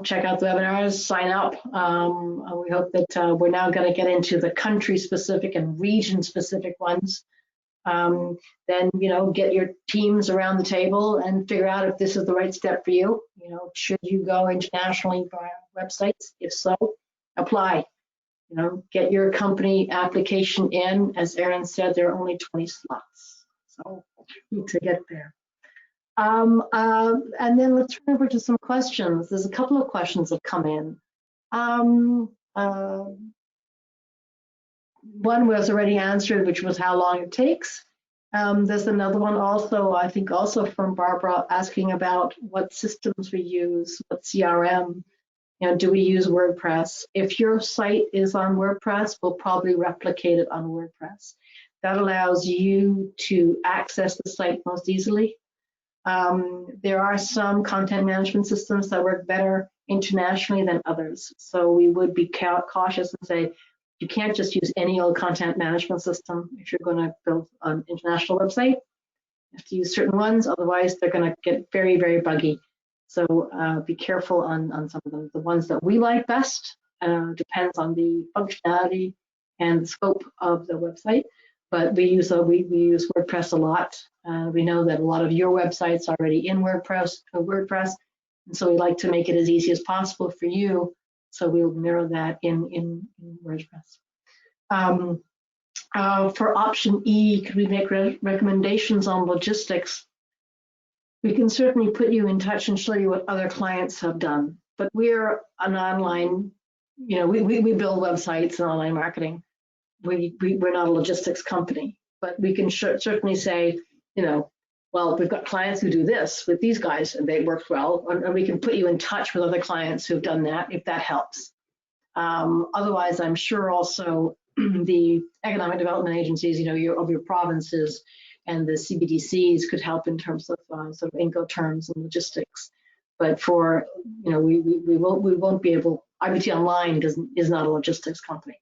check out the webinars, sign up. We hope that we're now going to get into the country-specific and region-specific ones. Then, get your teams around the table and figure out if this is the right step for you. Should you go internationally via websites? If so, apply. Get your company application in. As Erin said, there are only 20 slots, so need to get there. And then let's turn over to some questions. There's a couple of questions that come in. One was already answered, which was how long it takes. There's another one also, I think also from Barbara, asking about what systems we use, what CRM, do we use WordPress? If your site is on WordPress, we'll probably replicate it on WordPress. That allows you to access the site most easily. There are some content management systems that work better internationally than others. So we would be cautious and say, you can't just use any old content management system if you're going to build an international website. You have to use certain ones, otherwise they're going to get very, very buggy. So be careful on some of them. The ones that we like best depends on the functionality and the scope of the website. But we use WordPress a lot. We know that a lot of your websites are already in WordPress, and so we like to make it as easy as possible for you. So we'll mirror that in WordPress. For option E, could we make recommendations on logistics? We can certainly put you in touch and show you what other clients have done. But we're an online, we build websites and online marketing. We're not a logistics company, but we can certainly say, well, we've got clients who do this with these guys and they worked well, and we can put you in touch with other clients who've done that if that helps. Otherwise, I'm sure also the economic development agencies, of your provinces and the CBDCs could help in terms of sort of Incoterms and logistics. But for, we won't be able, IBT Online is not a logistics company.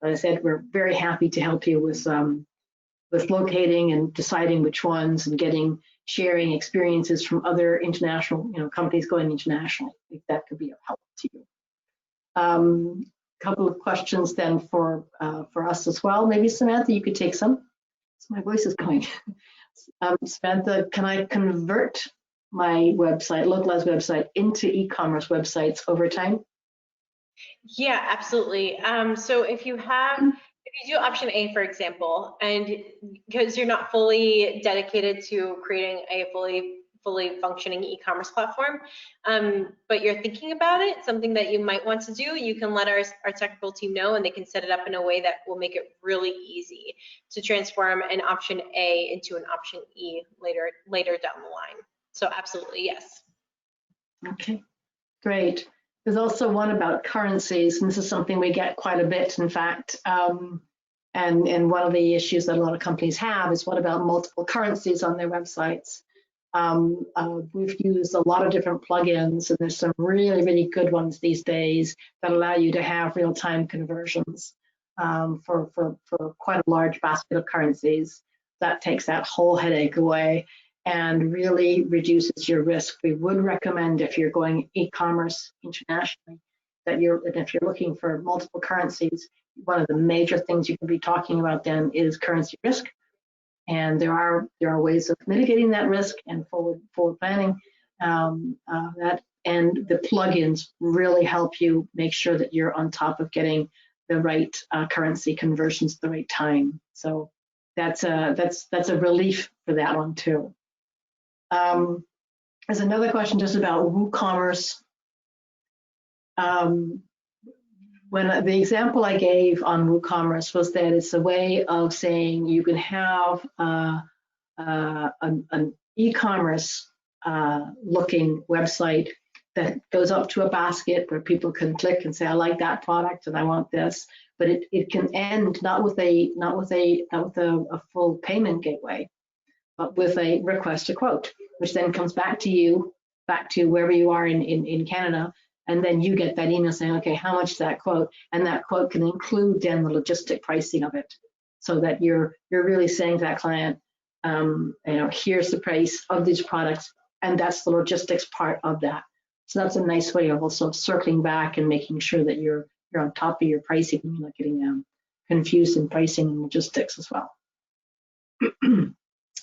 As I said, we're very happy to help you with locating and deciding which ones and sharing experiences from other international, companies going internationally. I think that could be of help to you. Couple of questions then for us as well. Maybe Samantha, you could take some. So my voice is going. Samantha, can I convert my website, localized website, into e-commerce websites over time? Yeah, absolutely. So if you do option A, for example, and because you're not fully dedicated to creating a fully functioning e-commerce platform, but you're thinking about it, something that you might want to do, you can let our technical team know, and they can set it up in a way that will make it really easy to transform an option A into an option E later down the line. So absolutely, yes. Okay, great. There's also one about currencies, and this is something we get quite a bit, in fact. And one of the issues that a lot of companies have is what about multiple currencies on their websites? We've used a lot of different plugins, and there's some really, really good ones these days that allow you to have real-time conversions for quite a large basket of currencies. That takes that whole headache away and really reduces your risk. We would recommend, if you're going e-commerce internationally, that if you're looking for multiple currencies, one of the major things you can be talking about then is currency risk. And there are ways of mitigating that risk and forward planning. And the plugins really help you make sure that you're on top of getting the right currency conversions at the right time. So that's a relief for that one too. There's another question just about WooCommerce. When the example I gave on WooCommerce was that it's a way of saying you can have an e-commerce looking website that goes up to a basket where people can click and say, I like that product and I want this. But it can end not with a full payment gateway, but with a request to quote, which then comes back to wherever you are in Canada, and then you get that email saying, okay, how much is that quote? And that quote can include then the logistic pricing of it, so that you're really saying to that client, here's the price of these products, and that's the logistics part of that. So that's a nice way of also circling back and making sure that you're on top of your pricing, and you're not getting confused in pricing and logistics as well.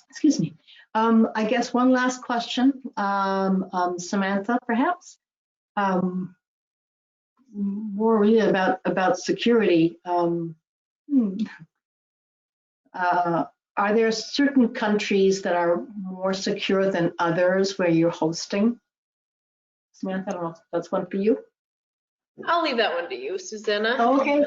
Excuse me. I guess one last question, Samantha, perhaps. More really about security. Are there certain countries that are more secure than others where you're hosting? Samantha, I don't know if that's one for you. I'll leave that one to you, Susanna. Oh, okay.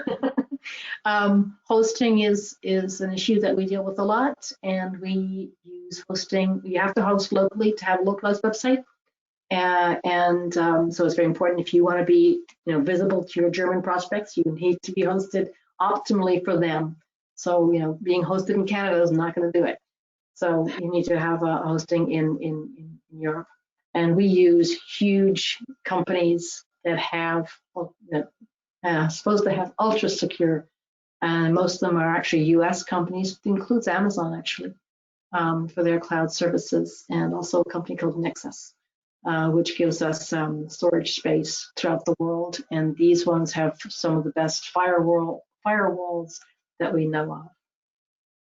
Hosting is an issue that we deal with a lot, and we use hosting. You have to host locally to have a localized website, so it's very important. If you want to be visible to your German prospects, you need to be hosted optimally for them. So being hosted in Canada is not going to do it. So you need to have a hosting in Europe, and we use huge companies that have supposed to have ultra secure, and most of them are actually US companies. It includes Amazon actually for their cloud services, and also a company called Nexus, which gives us storage space throughout the world. And these ones have some of the best firewalls that we know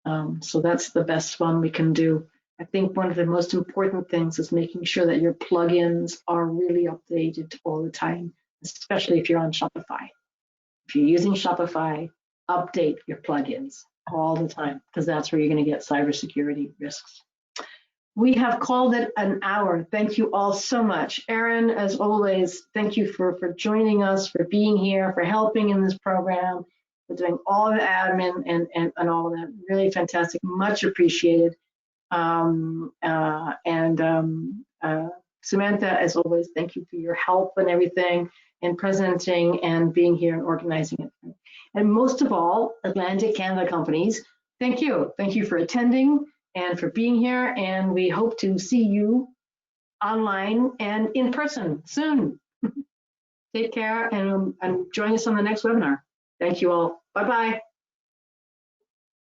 of. So that's the best one we can do. I think one of the most important things is making sure that your plugins are really updated all the time, especially if you're on Shopify. If you're using Shopify, update your plugins all the time, because that's where you're going to get cybersecurity risks. We have called it an hour. Thank you all so much. Erin, as always, thank you for joining us, for being here, for helping in this program, for doing all the admin and all of that. Really fantastic, much appreciated. Samantha, as always, thank you for your help and everything, and presenting and being here and organizing it. And most of all, Atlantic Canada companies, thank you. Thank you for attending and for being here, and we hope to see you online and in person soon. Take care, and join us on the next webinar. Thank you all. Bye. Bye-bye.